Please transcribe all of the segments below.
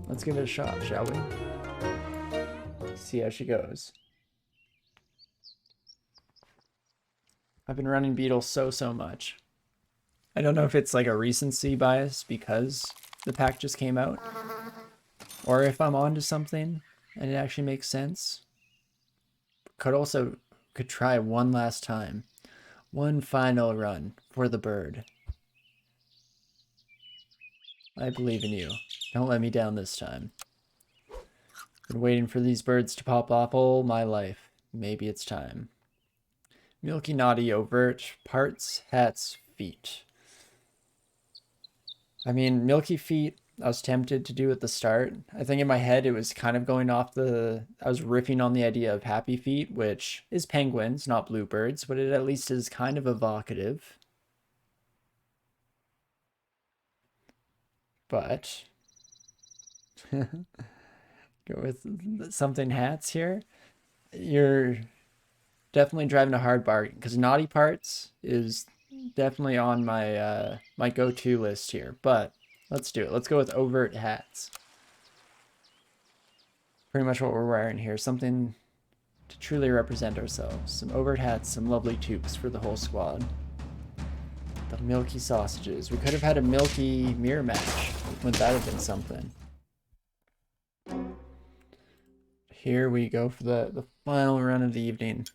Let's give it a shot, shall we? See how she goes. I've been running beetle so much. I don't know if it's like a recency bias because the pack just came out, or if I'm onto something and it actually makes sense. Could try one last time. One final run for the bird. I believe in you. Don't let me down this time. Been waiting for these birds to pop up all my life. Maybe it's time. Milky, naughty, overt, parts, hats, feet. I mean, milky feet, I was tempted to do at the start. I think in my head it was kind of going off I was riffing on the idea of happy feet, which is penguins, not bluebirds, but it at least is kind of evocative. But go with something hats here. You're definitely driving a hard bargain because naughty parts is definitely on my my go-to list here. But let's do it. Let's go with overt hats. Pretty much what we're wearing here. Something to truly represent ourselves. Some overt hats, some lovely toques for the whole squad. The milky sausages. We could have had a milky mirror match. Wouldn't that have been something? Here we go for the final run of the evening.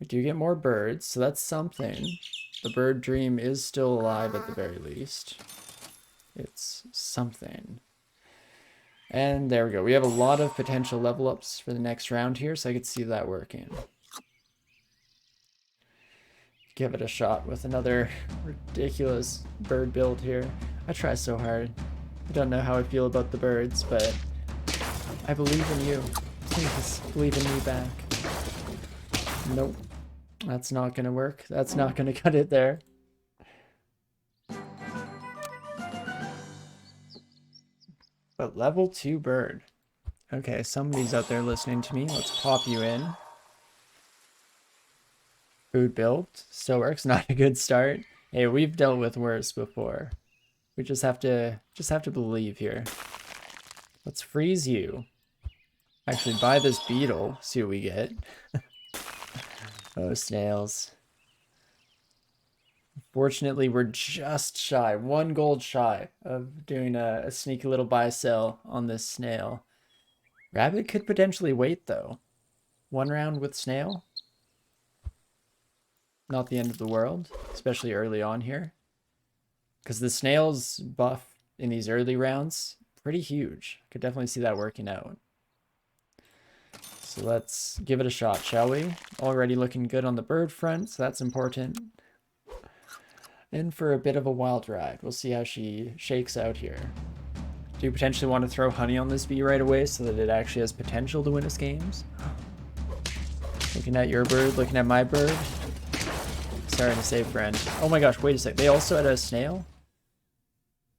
We do get more birds, so that's something. The bird dream is still alive at the very least. It's something. And there we go. We have a lot of potential level ups for the next round here, so I could see that working. Give it a shot with another ridiculous bird build here. I try so hard. I don't know how I feel about the birds, but I believe in you. Please believe in me back. Nope. That's not gonna work. That's not gonna cut it there. But level 2 bird. Okay, somebody's out there listening to me. Let's pop you in. Food build. Still works. Not a good start. Hey, we've dealt with worse before. We just have to believe here. Let's freeze you. Actually, buy this beetle. See what we get. Oh, snails. Fortunately, we're just shy, 1 gold shy of doing a sneaky little buy sell on this snail. Rabbit could potentially wait though. 1 round with snail. Not the end of the world, especially early on here. Because the snail's buff in these early rounds, pretty huge. Could definitely see that working out. So let's give it a shot, shall we? Already looking good on the bird front, so that's important. In for a bit of a wild ride. We'll see how she shakes out here. Do you potentially want to throw honey on this bee right away so that it actually has potential to win us games? Looking at your bird, looking at my bird. Sorry to say, friend. Oh my gosh, wait a sec. They also had a snail?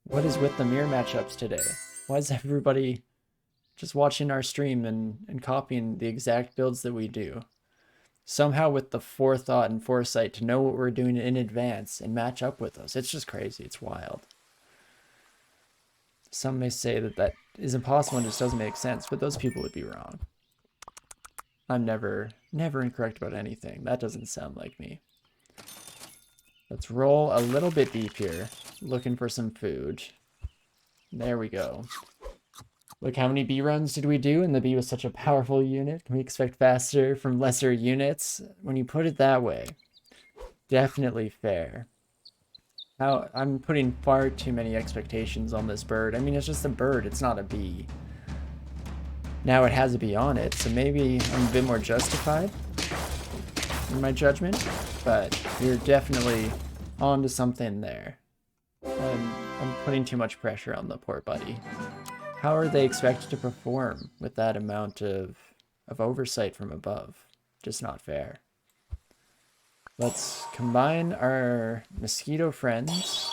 What is with the mirror matchups today? Why is everybody just watching our stream and copying the exact builds that we do? Somehow with the forethought and foresight to know what we're doing in advance and match up with us. It's just crazy. It's wild. Some may say that that is impossible and just doesn't make sense, but those people would be wrong. I'm never incorrect about anything. That doesn't sound like me. Let's roll a little bit deep here. Looking for some food. There we go. Look, how many bee runs did we do? And the bee was such a powerful unit. Can we expect faster from lesser units? When you put it that way, definitely fair. I'm putting far too many expectations on this bird. I mean, it's just a bird. It's not a bee. Now it has a bee on it, so maybe I'm a bit more justified in my judgment. But you're definitely onto something there. I'm putting too much pressure on the poor buddy. How are they expected to perform with that amount of oversight from above? Just not fair. Let's combine our mosquito friends.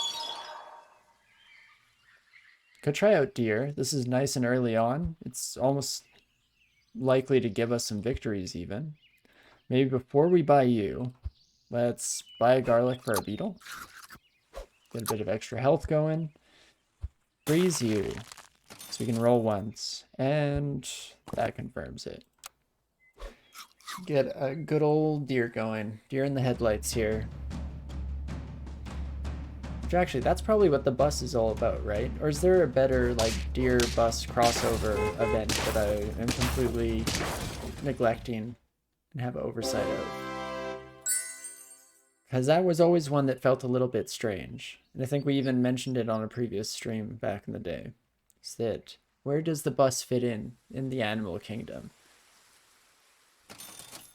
Could try out deer. This is nice and early on. It's almost likely to give us some victories even. Maybe before we buy you, let's buy a garlic for our beetle. Get a bit of extra health going. freeze you. So we can roll once, and that confirms it. Get a good old deer going. Deer in the headlights here. Which actually, that's probably what the bus is all about, right? Or is there a better, like, deer bus crossover event that I am completely neglecting and have oversight of? Because that was always one that felt a little bit strange. And I think we even mentioned it on a previous stream back in the day. Is that, where does the bus fit in the animal kingdom?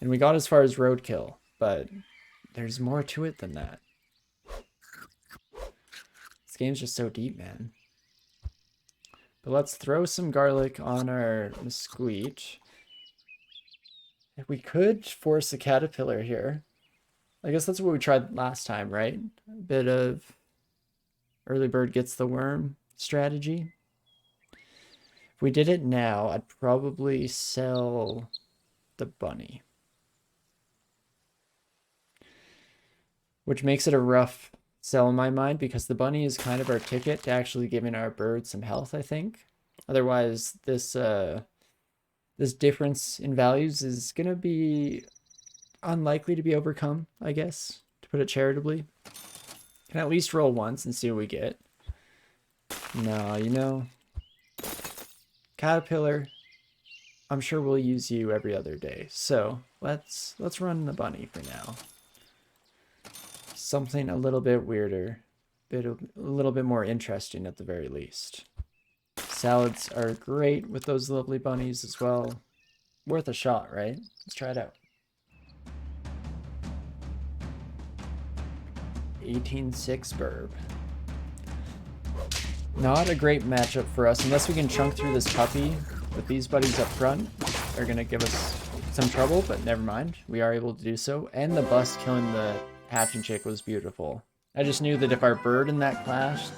And we got as far as roadkill, but there's more to it than that. This game's just so deep, man. But let's throw some garlic on our mesquite. If we could force a caterpillar here. I guess that's what we tried last time, right? A bit of early bird gets the worm strategy. If we did it now, I'd probably sell the bunny. Which makes it a rough sell in my mind, because the bunny is kind of our ticket to actually giving our bird some health, I think. Otherwise, this difference in values is going to be unlikely to be overcome, I guess, to put it charitably. Can at least roll once and see what we get. No, you know, caterpillar, I'm sure we'll use you every other day. So let's run the bunny for now. Something a little bit weirder, a little bit more interesting at the very least. Salads are great with those lovely bunnies as well. Worth a shot, right? Let's try it out. 18-6 burb. Not a great matchup for us unless we can chunk through this puppy. But these buddies up front are going to give us some trouble, but never mind. We are able to do so. And the bus killing the hatching chick was beautiful. I just knew that if our bird in that clashed,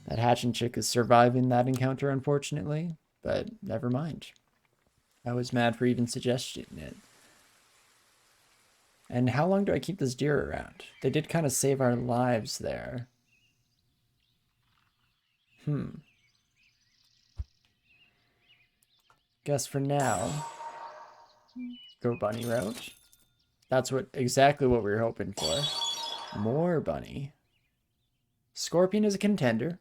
that hatching chick is surviving that encounter, unfortunately. But never mind. I was mad for even suggesting it. And how long do I keep this deer around? They did kind of save our lives there. Guess for now, go bunny route. That's exactly what we were hoping for. More bunny. Scorpion is a contender.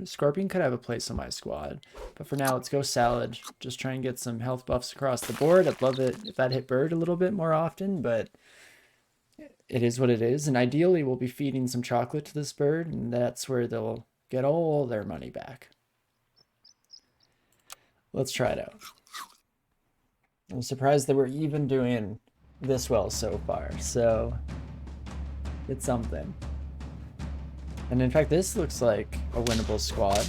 Scorpion could have a place on my squad. But for now, let's go salad. Just try and get some health buffs across the board. I'd love it if that hit bird a little bit more often, but it is what it is. And ideally, we'll be feeding some chocolate to this bird, and that's where they'll get all their money back. Let's try it out. I'm surprised that we're even doing this well so far, so it's something. And in fact, this looks like a winnable squad.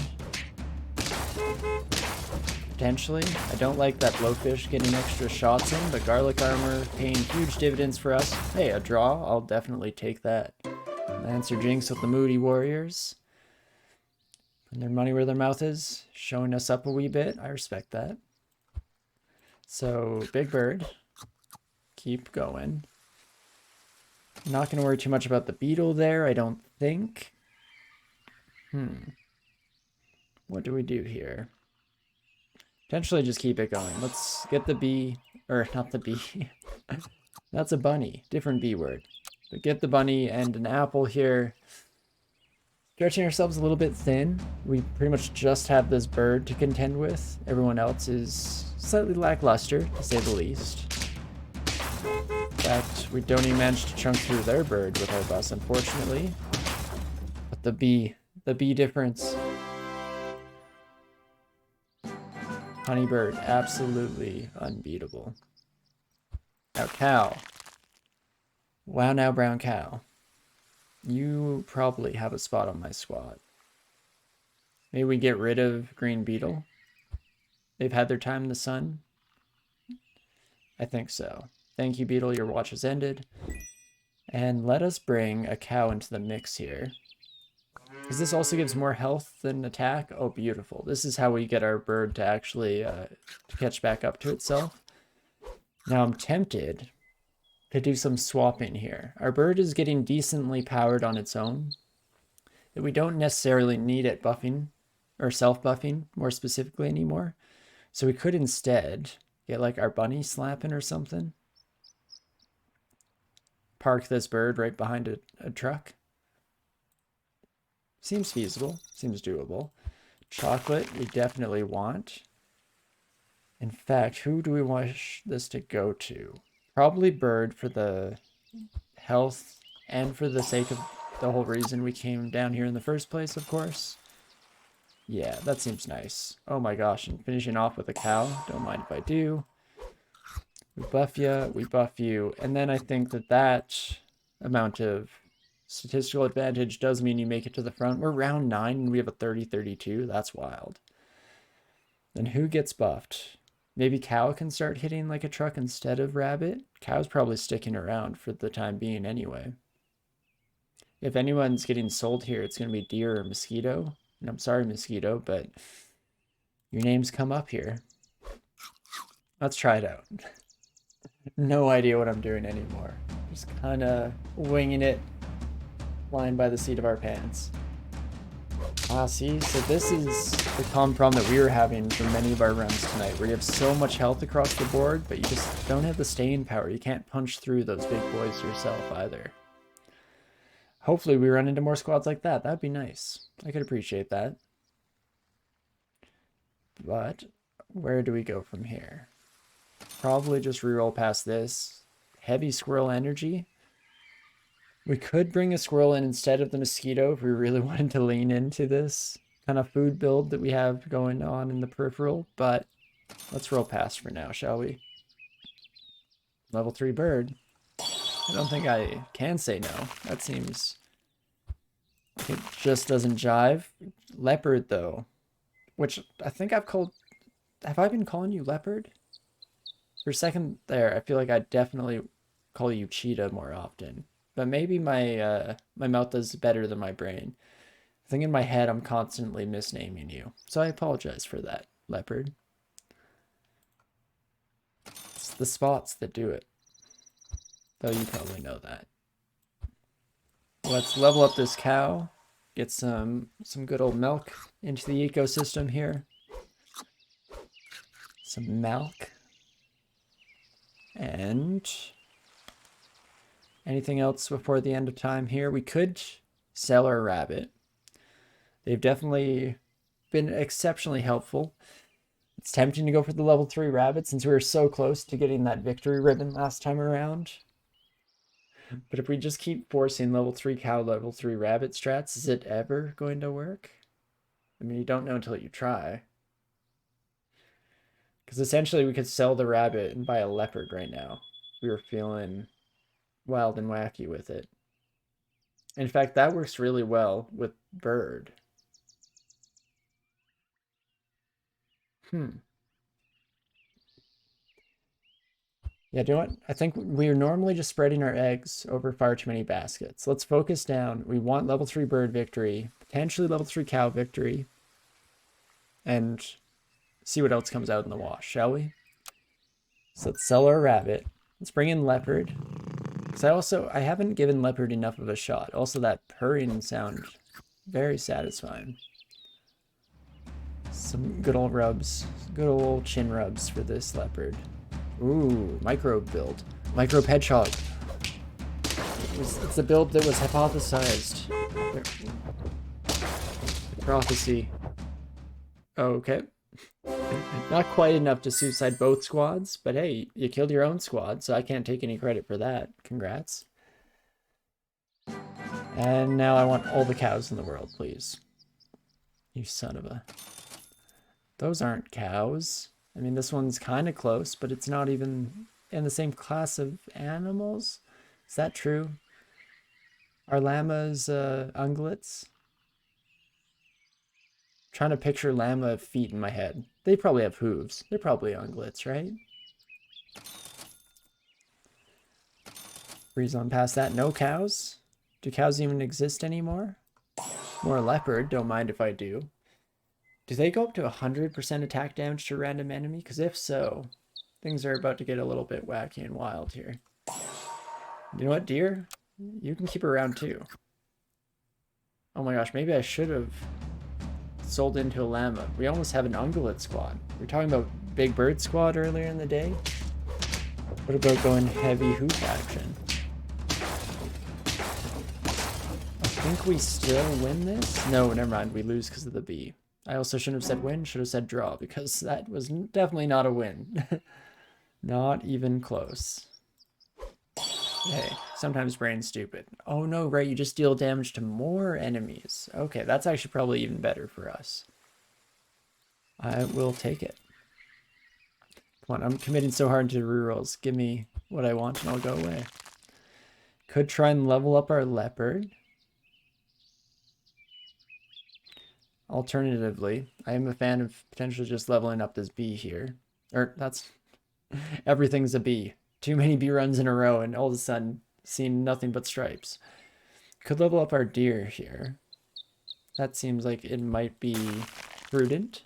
Potentially. I don't like that blowfish getting extra shots in, but garlic armor paying huge dividends for us. Hey, a draw, I'll definitely take that. Lancer Jinx with the Moody Warriors. Putting their money where their mouth is, showing us up a wee bit. I respect that. So, Big Bird. Keep going. Not going to worry too much about the beetle there, I don't think. What do we do here? Potentially just keep it going. Let's get the bee, or not the bee. That's a bunny, different B word. But get the bunny and an apple here. Stretching ourselves a little bit thin. We pretty much just have this bird to contend with. Everyone else is slightly lackluster, to say the least. In fact, we don't even manage to chunk through their bird with our bus, unfortunately. But the bee difference. Honeybird, absolutely unbeatable. Now, cow. Wow, now, brown cow. You probably have a spot on my squad. Maybe we get rid of green beetle. They've had their time in the sun. I think so. Thank you, beetle. Your watch has ended. And let us bring a cow into the mix here. Because this also gives more health than attack. Oh, beautiful. This is how we get our bird to actually to catch back up to itself. Now I'm tempted to do some swapping here. Our bird is getting decently powered on its own. That we don't necessarily need it buffing or self-buffing more specifically anymore. So we could instead get like our bunny slapping or something. Park this bird right behind a truck. Seems feasible, seems doable. Chocolate we definitely want. In fact, who do we want this to go to? Probably bird for the health and for the sake of the whole reason we came down here in the first place, of course. Yeah, that seems nice. Oh my gosh, and finishing off with a cow. Don't mind if I do. We buff you, and then I think that amount of statistical advantage does mean you make it to the front. We're round 9 and we have a 30-32. That's wild. Then who gets buffed? Maybe cow can start hitting like a truck instead of rabbit. Cow's probably sticking around for the time being anyway. If anyone's getting sold here, it's going to be deer or mosquito. And I'm sorry, mosquito, but your name's come up here. Let's try it out. No idea what I'm doing anymore. Just kind of winging it, flying by the seat of our pants. Ah, see, so this is the common problem that we were having for many of our runs tonight, where you have so much health across the board, but you just don't have the staying power. You can't punch through those big boys yourself either. Hopefully we run into more squads like that. That'd be nice. I could appreciate that. But where do we go from here? Probably just reroll past this. Heavy squirrel energy. We could bring a squirrel in instead of the mosquito if we really wanted to lean into this kind of food build that we have going on in the peripheral, but let's roll past for now, shall we? Level 3 bird. I don't think I can say no. That seems like it just doesn't jive. Leopard, though, which I think I've called... Have I been calling you leopard? For a second there, I feel like I definitely call you cheetah more often. But maybe my my mouth does better than my brain. I think in my head I'm constantly misnaming you. So I apologize for that, leopard. It's the spots that do it. Though you probably know that. Let's level up this cow. Get some good old milk into the ecosystem here. Some milk. And anything else before the end of time here? We could sell our rabbit. They've definitely been exceptionally helpful. It's tempting to go for the level 3 rabbit since we were so close to getting that victory ribbon last time around. But if we just keep forcing level 3 cow, level 3 rabbit strats, is it ever going to work? I mean, you don't know until you try. Because essentially we could sell the rabbit and buy a leopard right now. We were feeling wild and wacky with it. In fact, that works really well with bird. Yeah, do you know what? I think we're normally just spreading our eggs over far too many baskets. Let's focus down. We want level 3 bird victory, potentially level 3 cow victory, and see what else comes out in the wash, shall we? So let's sell our rabbit. Let's bring in leopard. Because I haven't given leopard enough of a shot. Also, that purring sound, very satisfying. Some good old rubs, good old chin rubs for this leopard. Ooh, microbe build. Microbe hedgehog. It's a build that was hypothesized. Prophecy. Okay. Not quite enough to suicide both squads, but hey, you killed your own squad, so I can't take any credit for that. Congrats. And now I want all the cows in the world, please. You son of a... Those aren't cows. I mean, this one's kind of close, but it's not even in the same class of animals. Is that true? Are llamas ungulates? Trying to picture llama feet in my head. They probably have hooves. They're probably ungulates, right? Breeze on past that. No cows? Do cows even exist anymore? More leopard. Don't mind if I do. Do they go up to 100% attack damage to a random enemy? Because if so, things are about to get a little bit wacky and wild here. You know what, deer? You can keep her around too. Oh my gosh, maybe I should have sold into a llama. We almost have an ungulate squad. We were talking about big bird squad earlier in the day. What about going heavy hoof action? I think we still win this. No, never mind. We lose because of the B. I also shouldn't have said win. Should have said draw because that was definitely not a win. Not even close. Hey, sometimes brain's stupid. Oh no, right, you just deal damage to more enemies. Okay, that's actually probably even better for us. I will take it. Come on, I'm committing so hard to rerolls. Give me what I want and I'll go away. Could try and level up our leopard. Alternatively, I am a fan of potentially just leveling up this B here. Or that's... everything's a B. Too many B runs in a row and all of a sudden seeing nothing but stripes. Could level up our deer here. That seems like it might be prudent.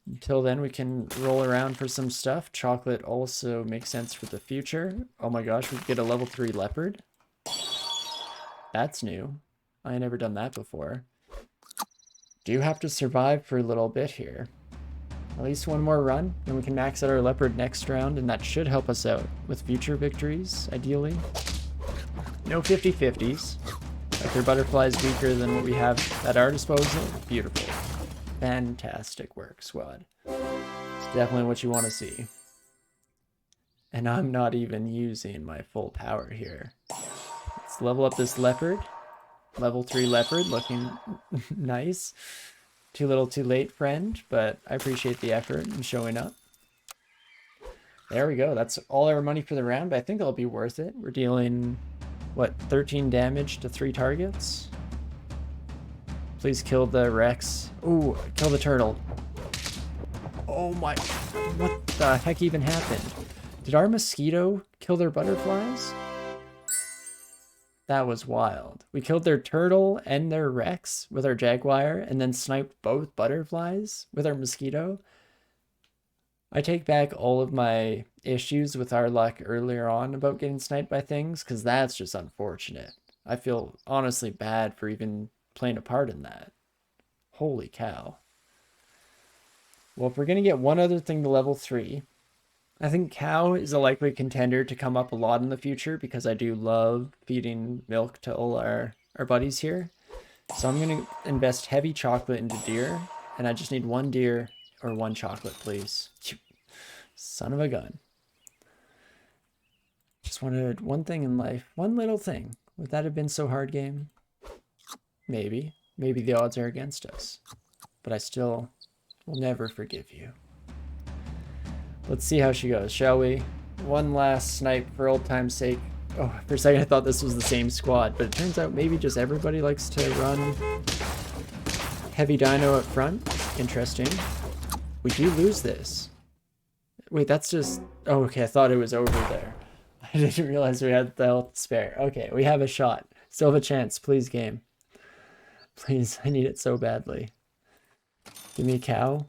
Until then, we can roll around for some stuff. Chocolate also makes sense for the future. Oh my gosh, we get a level 3 leopard. That's new. I ain't never done that before. Do have to survive for a little bit here. At least one more run, and we can max out our leopard next round, and that should help us out with future victories, ideally. No 50-50s. If their butterfly is weaker than what we have at our disposal, beautiful. Fantastic work, squad. It's definitely what you want to see. And I'm not even using my full power here. Let's level up this leopard. Level 3 leopard, looking nice. Too little too late, friend, but I appreciate the effort and showing up. There we go. That's all our money for the round, but I think it'll be worth it. We're dealing, what, 13 damage to 3 targets? Please kill the Rex. Ooh, kill the turtle. Oh my, what the heck even happened? Did our mosquito kill their butterflies? That was wild. We killed their turtle and their Rex with our jaguar and then sniped both butterflies with our mosquito. I take back all of my issues with our luck earlier on about getting sniped by things because that's just unfortunate. I feel honestly bad for even playing a part in that. Holy cow. Well, if we're going to get one other thing to level 3, I think cow is a likely contender to come up a lot in the future because I do love feeding milk to all our buddies here. So I'm going to invest heavy chocolate into deer, and I just need 1 deer or 1 chocolate, please. Son of a gun. Just wanted one thing in life, one little thing. Would that have been so hard, game? Maybe. Maybe the odds are against us. But I still will never forgive you. Let's see how she goes, shall we? One last snipe for old time's sake. Oh, for a second I thought this was the same squad, but it turns out maybe just everybody likes to run heavy dino up front. Interesting. We do lose this. Wait, that's just... oh, okay, I thought it was over there. I didn't realize we had the health to spare. Okay, we have a shot. Still have a chance. Please, game. Please, I need it so badly. Give me a cow.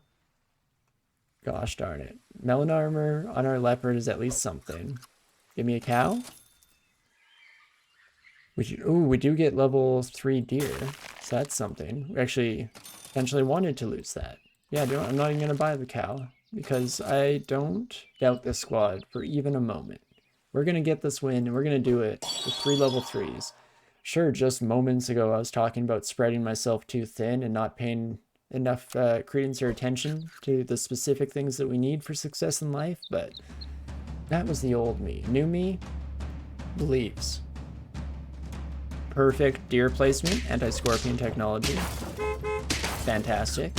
Gosh darn it. Melon armor on our leopard is at least something. Give me a cow. We do get level 3 deer. So that's something. We actually eventually wanted to lose that. Yeah, I'm not even going to buy the cow. Because I don't doubt this squad for even a moment. We're going to get this win, and we're going to do it with 3 level 3s. Sure, just moments ago I was talking about spreading myself too thin and not paying enough credence or attention to the specific things that we need for success in life, but that was the old me. New me believes. Perfect deer placement, anti-scorpion technology. Fantastic.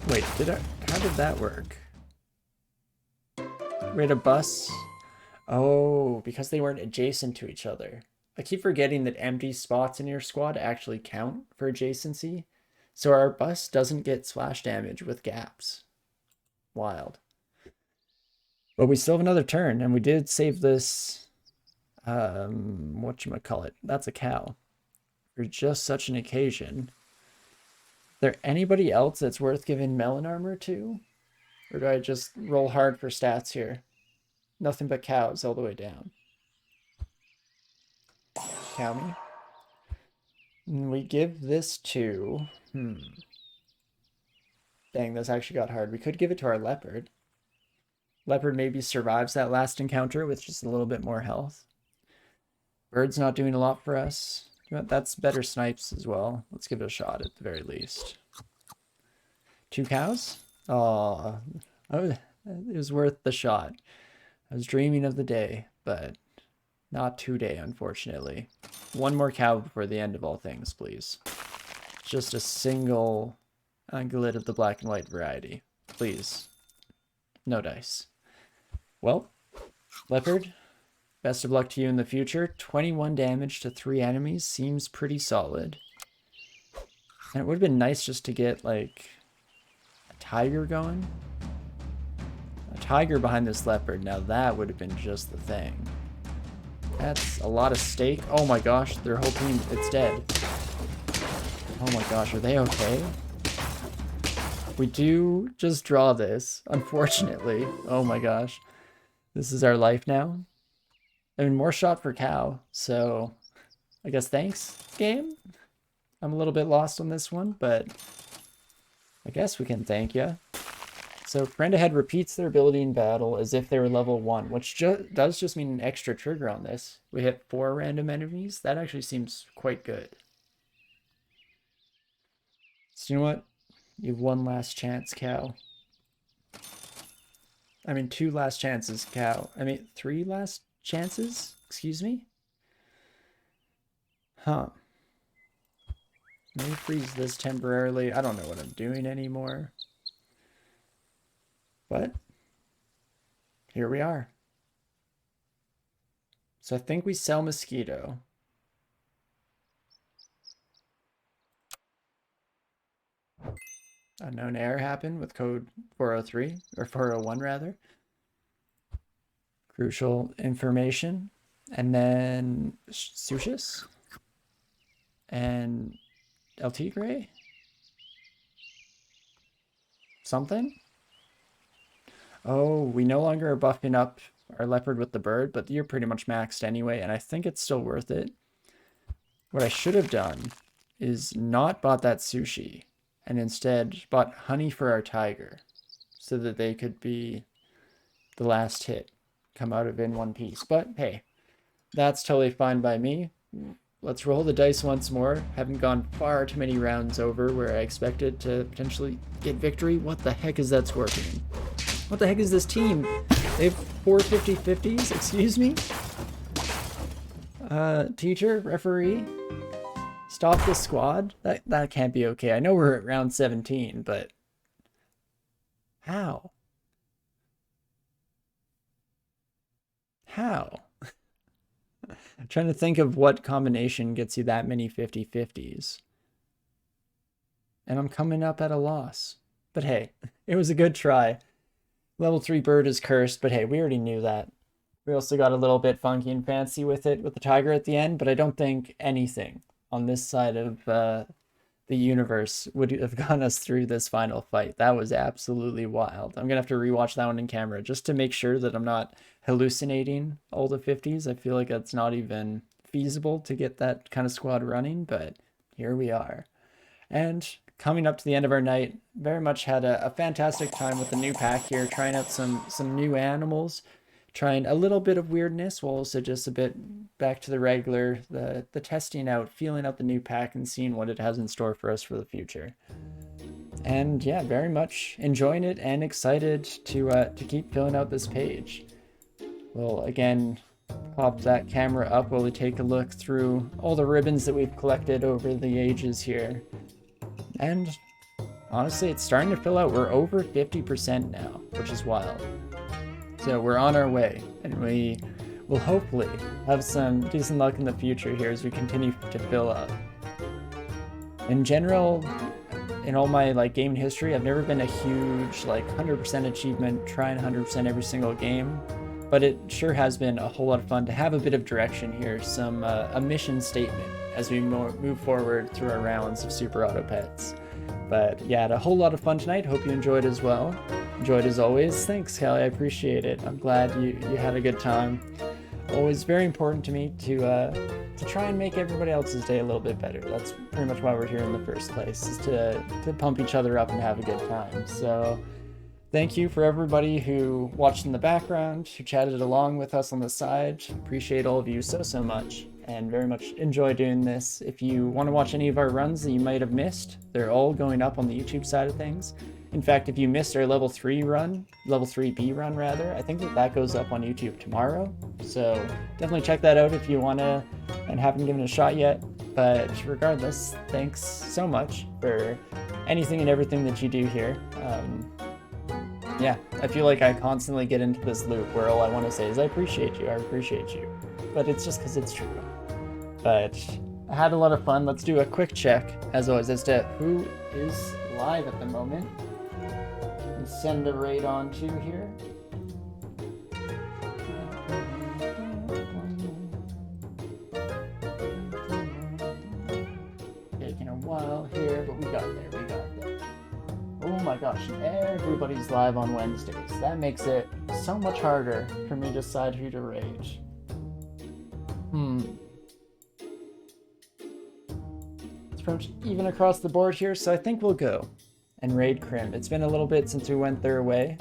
Wait, how did that work? We had a bus. Oh, because they weren't adjacent to each other. I keep forgetting that empty spots in your squad actually count for adjacency. So our bus doesn't get splash damage with gaps. Wild. But we still have another turn, and we did save this, whatchamacallit, that's a cow. For just such an occasion. Is there anybody else that's worth giving melon armor to? Or do I just roll hard for stats here? Nothing but cows all the way down. Cow me. We give this to... Dang, this actually got hard. We could give it to our Leopard. Leopard maybe survives that last encounter with just a little bit more health. Bird's not doing a lot for us. That's better snipes as well. Let's give it a shot at the very least. 2 cows? Oh, it was worth the shot. I was dreaming of the day, but not today, unfortunately. 1 more cow before the end of all things, please. Just a single ungulate of the black and white variety. Please. No dice. Well, Leopard, best of luck to you in the future. 21 damage to 3 enemies seems pretty solid. And it would have been nice just to get, like, a tiger going. A tiger behind this Leopard. Now that would have been just the thing. That's a lot of stake. Oh my gosh, their whole team, it's dead. Oh my gosh, are they okay? We do just draw this, unfortunately. Oh my gosh. This is our life now. I mean, more shot for cow, so I guess thanks, game? I'm a little bit lost on this one, but I guess we can thank you. So friend ahead repeats their ability in battle as if they were level 1, which does just mean an extra trigger on this. We hit 4 random enemies. That actually seems quite good. So you know what? You have 1 last chance, cow. I mean, 2 last chances, cow. I mean, 3 last chances? Excuse me? Huh. Let me freeze this temporarily. I don't know what I'm doing anymore. But here we are. So I think we sell Mosquito. Unknown error happened with code 403, or 401 rather. Crucial information. And then Sucius. And El Tigre. Something. Oh, we no longer are buffing up our Leopard with the bird, but you're pretty much maxed anyway, and I think it's still worth it. What I should have done is not bought that sushi, and instead bought honey for our tiger, so that they could be the last hit, come out of in one piece. But hey, that's totally fine by me. Let's roll the dice once more. Haven't gone far too many rounds over where I expected to potentially get victory. What the heck is that scorpion? What the heck is this team? They have 4 50-50s? Excuse me? Teacher, referee, stop the squad? That can't be okay. I know we're at round 17, but how? How? I'm trying to think of what combination gets you that many 50-50s. And I'm coming up at a loss. But hey, it was a good try. Level 3 bird is cursed, but hey, we already knew that. We also got a little bit funky and fancy with it, with the tiger at the end, but I don't think anything on this side of the universe would have gotten us through this final fight. That was absolutely wild. I'm going to have to rewatch that one in camera just to make sure that I'm not hallucinating all the 50s. I feel like that's not even feasible to get that kind of squad running, but here we are. And coming up to the end of our night, very much had a fantastic time with the new pack here, trying out some new animals, trying a little bit of weirdness, while also just a bit back to the regular, the testing out, feeling out the new pack and seeing what it has in store for us for the future. And yeah, very much enjoying it and excited to keep filling out this page. We'll again pop that camera up while we take a look through all the ribbons that we've collected over the ages here. And honestly, it's starting to fill out. We're over 50% now, which is wild. So we're on our way, and we will hopefully have some decent luck in the future here as we continue to fill up. In general, in all my gaming history, I've never been a huge 100% achievement, trying 100% every single game, but it sure has been a whole lot of fun to have a bit of direction here, a mission statement as we move forward through our rounds of Super Auto Pets. But yeah, had a whole lot of fun tonight. Hope you enjoyed as well. Enjoyed as always. Thanks, Callie. I appreciate it. I'm glad you had a good time. Always very important to me to to try and make everybody else's day a little bit better. That's pretty much why we're here in the first place, is to pump each other up and have a good time. So thank you for everybody who watched in the background, who chatted along with us on the side. Appreciate all of you so much, and very much enjoy doing this. If you want to watch any of our runs that you might have missed, they're all going up on the YouTube side of things. In fact, if you missed our level 3B run rather, I think that goes up on YouTube tomorrow. So definitely check that out if you want to and haven't given it a shot yet. But regardless, thanks so much for anything and everything that you do here. Yeah, I feel like I constantly get into this loop where all I want to say is I appreciate you. But it's just because it's true. But I had a lot of fun. Let's do a quick check, as always, as to who is live at the moment. And send a raid on to here. Taking a while here, but we got there. Oh my gosh, everybody's live on Wednesdays. That makes it so much harder for me to decide who to rage. It's pretty much even across the board here, so I think we'll go and raid Crim. It's been a little bit since we went their way,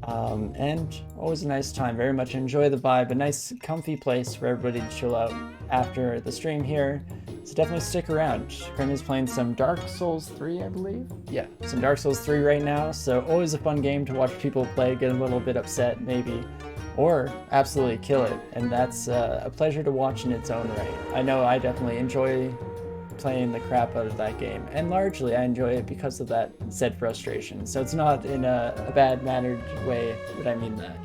and always a nice time. Very much enjoy the vibe. A nice comfy place for everybody to chill out after the stream here, so definitely stick around. Crim is playing some Dark Souls 3, I believe. Yeah, some Dark Souls 3 right now, so always a fun game to watch people play, get a little bit upset maybe, or absolutely kill it, and that's a pleasure to watch in its own right. I know I definitely enjoy playing the crap out of that game, and largely I enjoy it because of that said frustration, so it's not in a bad mannered way that I mean that.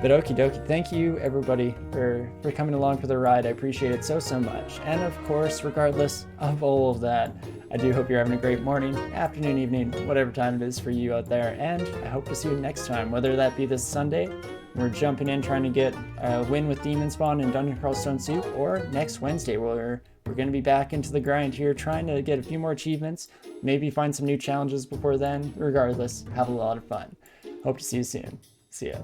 But okie dokie, thank you everybody for coming along for the ride. I appreciate it so much. And of course, regardless of all of that, I do hope you're having a great morning, afternoon, evening, whatever time it is for you out there, and I hope to see you next time, whether that be this Sunday, we're jumping in trying to get a win with Demon Spawn and Dungeon Crawl Stone Soup, or next Wednesday where we're going to be back into the grind here, trying to get a few more achievements, maybe find some new challenges before then. Regardless, have a lot of fun. Hope to see you soon. See ya.